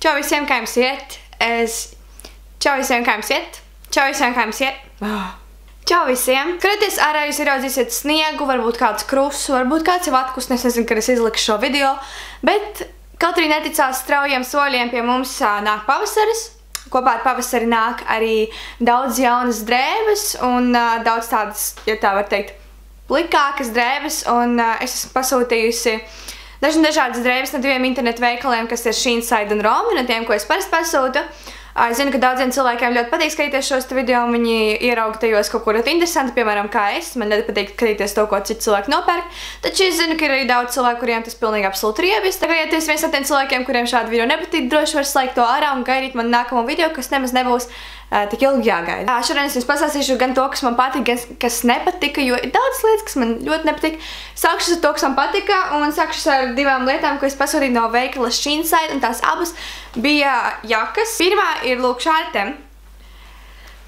Čau visiem, kā jums iet? Čau visiem, kā jums iet? Čau visiem, kā jums iet? Čau visiem! Skaties ārā, jūs ieraudzīsiet sniegu, varbūt kāds krusu, varbūt kāds jau atkus, es nezinu, kad es izlikšu šo video, bet kaut arī neticās straujiem soļiem pie mums nāk pavasaris. Kopā ar pavasari nāk arī daudz jaunas drēbes un daudz tādas, ja tā var teikt, plikākas drēbes, un es esmu pasūtījusi dažādas drēbes no diviem internetu veikaliem, kas ir Shein un Romi, no tiem, ko es parasti pasūtu. Es zinu, ka daudziem cilvēkiem ļoti patīk skatīties šos video, un viņi ierauga tajos kaut ko ļoti interesanti, piemēram, kā es. Man ļoti patīk skatīties to, ko citi cilvēki nopērk. Taču es zinu, ka ir arī daudz cilvēku, kuriem tas pilnīgi absolūti riebis. Tā kā, ja tu esi viens no tiem cilvēkiem, kuriem šādi video nepatīk, droši var slēgt to ārā un gaidīt man nākamo video, kas nemaz nebūs tik ilgi jāgaida. Šodien es jums pastāstīšu gan to, kas man patika, gan kas nepatika, jo ir daudz lietas, kas man ļoti nepatika. Sākšu ar to, kas man patika, un sākšu ar divām lietām, ko es pasūtīju no veikala Shein, un tās abas bija jakas. Pirmā ir lūk šāda.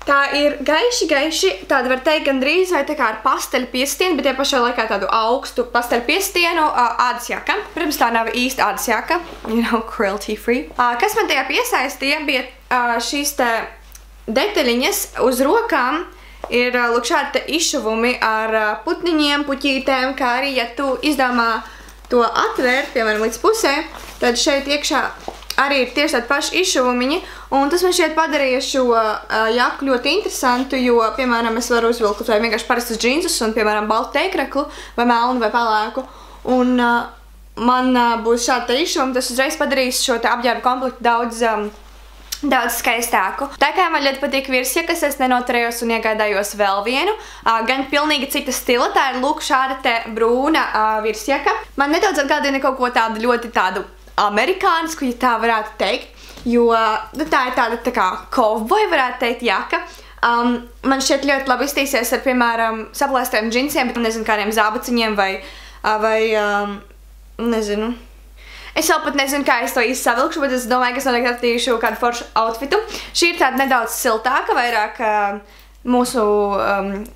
Tā ir gaiši, tāda var teikt gandrīz vai tā kā ar pasteļu piestienu, bet tie pašā laikā tādu augstu pasteļu piestienu ādas jaka. Protams, tā nav īsta ādas jaka, cruelty free. Kas man tajā piesaistīja, bija šīs te detaļiņas uz rokām. Ir lūk šādi izšuvumi ar putniņiem, puķītēm, kā arī, ja tu izdomā to atvērt, piemēram, līdz pusē, tad šeit iekšā arī ir tieši tādi paši izšuvumiņi, un tas man šeit padarīja šo jaku ļoti interesantu, jo, piemēram, es varu uzvilkt vai vienkārši parastus džinsus un, piemēram, baltu teikreklu vai melnu vai pelēku, un man būs šādi izšuvumi, tas uzreiz padarīs šo te apģērbu komplektu daudz skaistāku. Tā kā man ļoti patīk virsjakas, es nenoturējos un iegādājos vēl vienu, gan pilnīgi cita stila, tā ir lūk šāda te brūna virsjaka. Man nedaudz atgādina kaut ko tādu ļoti tādu amerikānisku, ja tā varētu teikt, jo tā ir tāda tā kā kovboja, varētu teikt, jaka. Man šķiet ļoti labi iztīsies ar, piemēram, saplēstiem džinsiem, bet nezinu, kādiem zābaciņiem vai nezinu. Es vēl pat nezinu, kā es to īsti savilkšu, bet es domāju, ka es noteikti attīšu kādu foršu outfitu. Šī ir tāda nedaudz siltāka, vairāk mūsu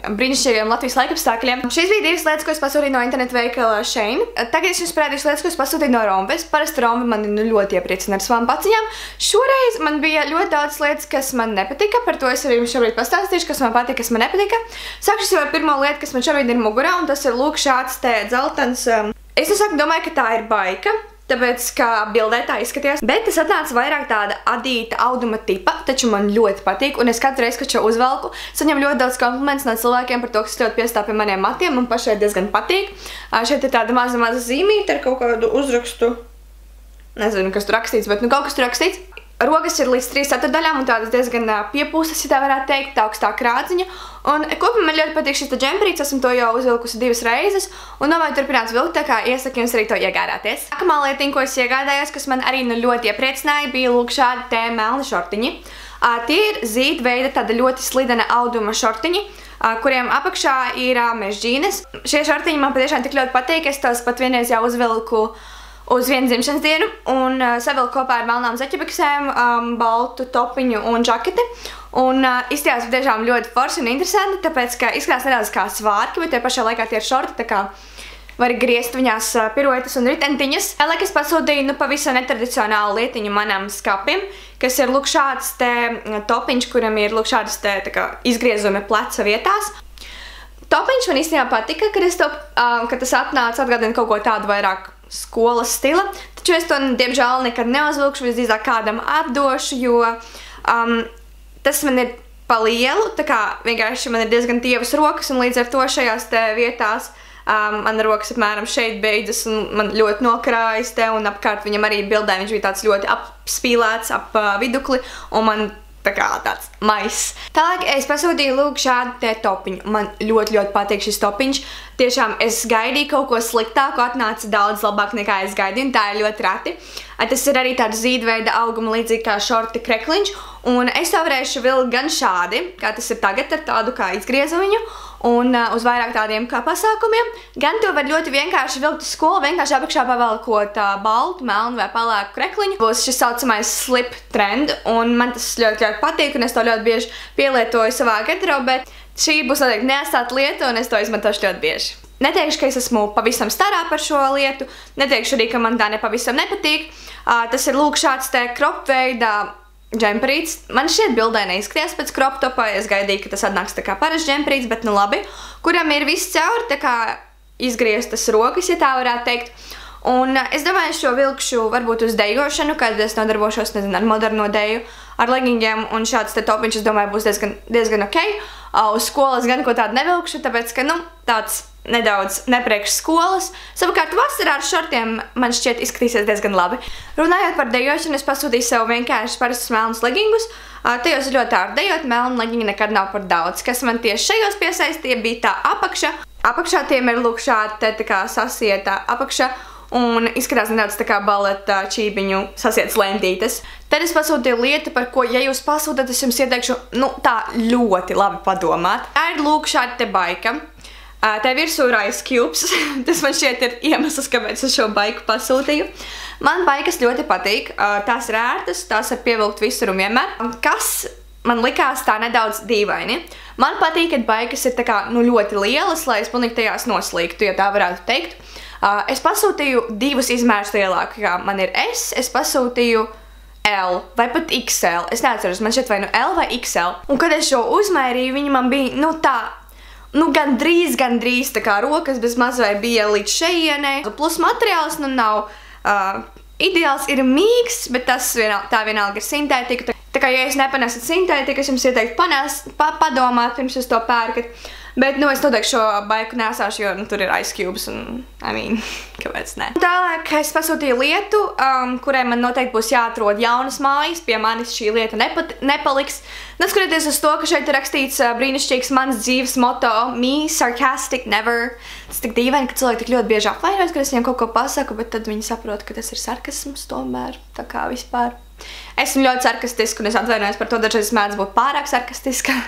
brīnišķīgiem Latvijas laikapstākļiem. Šīs bija divas lietas, ko es pasūtīju no internetu veikala Shein. Tagad es jums parādīšu lietas, ko es pasūtīju no Romi. Parasti Romi mani ļoti iepriecina ar savām paciņām. Šoreiz man bija ļoti daudz lietas, kas man nepatika, par to es arī jums šobrīd pastāstīšu, kas man patika, kas man nepatika. Sākšu jau ar pirmo lietu, kas man šobrīd ir mugurā, un tas ir lūk šāds te dzeltens. Es domāju, ka tā ir baika. Tāpēc, kā bildē tā izskatījās, bet tas atnāca vairāk tāda adīta auduma tipa, taču man ļoti patīk, un es katru reizi, kad šo uzvelku, saņemu ļoti daudz komplimentus no cilvēkiem par to, kas ļoti piestāv pie maniem matiem, man pašai diezgan patīk. Šeit ir tāda maza zīmīte ar kaut kādu uzrakstu, nezinu, kas tur rakstīts, bet kaut kas tur rakstīts. Rogas ir līdz 3 ceturdaļām un tādas diezgan piepūstas, ja tā varētu teikt, tā augstā krādziņa. Un kopumā man ļoti patīk šis džemperīts, esmu to jau uzvilkusi 2 reizes un domāju turpināt vilkt, tā kā iesaku jums arī to iegādāties. Nākamā lietiņa, ko es iegādājos, kas man arī ļoti iepriecināja, bija lūk šādi te melni šortiņi. Tie ir zīdveida tāda ļoti slidena auduma šortiņi, kuriem apakšā ir mežģīnes. Šie šortiņi man patiešām tik ļoti patīk, es tos pat vienreiz jau uzvilku uz vienu dzimšanas dienu un savilku kopā ar melnām zeķebiksēm, baltu topiņu un žaketi. Un izskatījās patiešām ļoti forši un interesanti, tāpēc, ka izskatās nedaudz kā svārki, bet tie pašā laikā tie ir šorti, tā kā var griezt viņās piruetas un ritentiņas. Tālāk es pasūtīju pavisam netradicionālu lietiņu manam skapim, kas ir lūk šāds te topiņš, kuram ir lūk šādas te tā kā izgriezumi pleca vietās. Topiņš man īstenībā patika, kad tas atnāca atgādina kaut ko tādu vairāk skolas stila, taču es to, diemžēl, nekad neuzvilkšu, visdrīzāk kādam atdošu, jo tas man ir pa lielu, tā kā vienkārši man ir diezgan tievas rokas, un līdz ar to šajās te vietās man rokas apmēram šeit beidzas, un man ļoti nokrājas te, un apkārt viņam arī bildē viņš bija tāds ļoti apspīlēts ap vidukli, un man tā kā tāds maiss. Tālāk es pasūtīju lūk šādu te topiņu. Man ļoti patīk šis topiņš. Tiešām es gaidīju kaut ko sliktāku, atnāca daudz labāk nekā es gaidīju, un tā ir ļoti reti. Tas ir arī tāda zīdveida auguma līdzīgi kā šorti krekliņš, un es to varēšu vilkt gan šādi, kā tas ir tagad ar tādu kā izgriezumiņu, un uz vairāk tādiem kā pasākumiem, gan to var ļoti vienkārši vilkt uz skolu, vienkārši apakšā pavelkot baltu, melnu vai pelēku krekliņu. Būs šis saucamais slip trend, un man tas ļoti patīk, un es to ļoti bieži pielietoju savā garderobē. Šī būs noteikti neatstāta lieta, un es to izmantošu ļoti bieži. neteikšu, ka es esmu pavisam starā par šo lietu, neteikšu arī, ka man tā nepavisam nepatīk. Tas ir lūk šāds te crop veida džemperīts. Man šķiet bildē neizskatījās pēc crop topā, es gaidīju, ka tas atnāks tā kā parasts džemperīts, bet nu labi, kuram ir viss cauri, tā kā izgrieztas rokas, ja tā varētu teikt. Un es domāju, es šo vilkšu varbūt uz dejošanu, kad es nodarbošos, nezinu, ar moderno deju, ar leggingiem, un šāds te topiņš, es domāju, būs diezgan ok. Uz skolas gan ko tādu nevilkšu, tāpēc, ka, nu, tāds nedaudz nepriekš skolas. Savukārt vasarā ar šortiem man šķiet izskatīsies diezgan labi. Runājot par dejošanu, es pasūtīju sev vienkārši parastus melnus leggingus. Tajos ir ļoti ārti dejot, melnu leggingi nekad nav par daudz. Kas man tieši šajos piesaistīja, bija tā apakša. Apakšā tiem ir lūk šāda te tā kā sasieta apakša. Un izskatās nedaudz tā kā baleta čībiņu sasietas lentītes. Tad es pasūtīju lietu, par ko, ja jūs pasūtat, es jums ieteikšu, nu, tā ļoti labi padomāt. Tā ir lūk šāda te baika. Tā virsū ir Ice Cubes. Tas man šķiet ir iemesls, kāpēc es šo baiku pasūtīju. Man baikas ļoti patīk. Tās ir ērtas, tās var pievilkt visur un vienmēr. Kas man likās tā nedaudz dīvaini. Man patīk, ka baikas ir tā kā, nu, ļoti lielas, lai es pilnīgi tajās noslīgtu, ja tā varētu teikt. Es pasūtīju divus izmērus lielāku, kā man ir S, es pasūtīju L vai pat XL. Es neatceros, man šeit vai nu L vai XL. Un kad es šo uzmērīju, viņi man bija, nu tā, nu gandrīz tā kā rokas bez mazvai bija līdz šejienei. Plus materiāls, nu nav ideāls, ir mīgs, bet tas tā vienalga ir sintētika. Tā kā, ja jūs nepanesat sintētiku, es jums ieteiktu padomāt, pirms jūs to pērkat. Bet, nu, es noteikti šo baiku nesāšu, jo, nu, tur ir Ice Cubes un, kāpēc ne. Tālāk es pasūtīju lietu, kurai man noteikti būs jāatrod jaunas mājas, pie manis šī lieta nepaliks. Neskatoties uz to, ka šeit ir rakstīts brīnišķīgs mans dzīves moto, me, sarcastic, never. Tas tik dīvaini, ka cilvēki tik ļoti bieži apvainojas, kad es viņiem kaut ko pasaku, bet tad viņi saprot, ka tas ir sarkasms tomēr, tā kā vispār. Esmu ļoti sarkastiska un es atvainojos par to, dažreiz mēdz būt pārāk sarkastiska.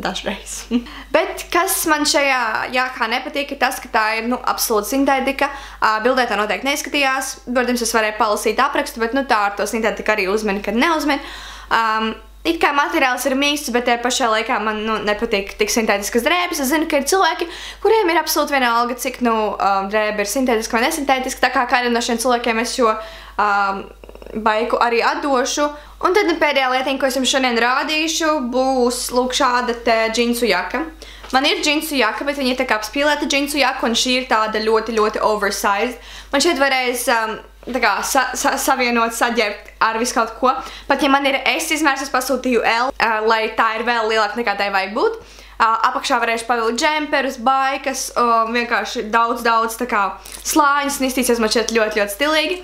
Dažreiz. Bet kas man šajā jākā nepatīk, ir tas, ka tā ir, nu, absolūta sintētika. Bildē tā noteikti neizskatījās. Protams, es varēju palasīt aprakstu, bet, nu, tā ar to sintētika arī uzmeni, kad neuzmeni. It kā materiāls ir mīksts, bet pašā laikā man, nu, nepatīk tik sintētiskas drēbes. Es zinu, ka ir cilvēki, kuriem ir absolūti vienalga, cik, nu, drēbe ir sintētiska vai nesintētiska. Tā kā kādam no šiem cilvēkiem es šo baiku arī atdošu. Un tad pēdējā lietiņa, ko es jums šodien rādīšu, būs lūk šāda te džinsu jaka. Man ir džinsu jaka, bet viņa ir tā kā apspīlēta džinsu jaka, un šī ir tāda ļoti oversized. Man šeit varēs tā kā savienot, saģērbt ar visu kaut ko. Pat ja man ir S izmērs, es pasūtīju L, lai tā ir vēl lielāka nekā tai vajag būt. Apakšā varēšu pavilkt džemperus, baikas, vienkārši daudz tā kā slāņus, un iztīsies man šeit ļoti stilīgi.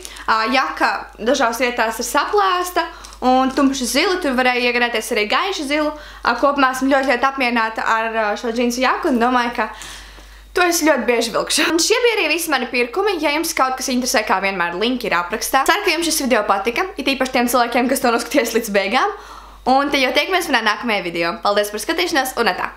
Jaka dažās vietās ir saplēsta, un tumši zili, tur varēja iegādāties arī gaiši zilu. Kopumā esmu ļoti apmierināta ar šo džinsu jaku, un domāju, ka to es ļoti bieži vilkšu. Un šie bija arī visi mani pirkumi. Ja jums kaut kas interesē, kā vienmēr, linki ir aprakstā. Ceru, ka jums šis video patika, it īpaši tiem cilvēkiem, kas to noskaties līdz beigām. Un te jau tiekamies manā nākamajā video. Paldies par skatīšanos un atā!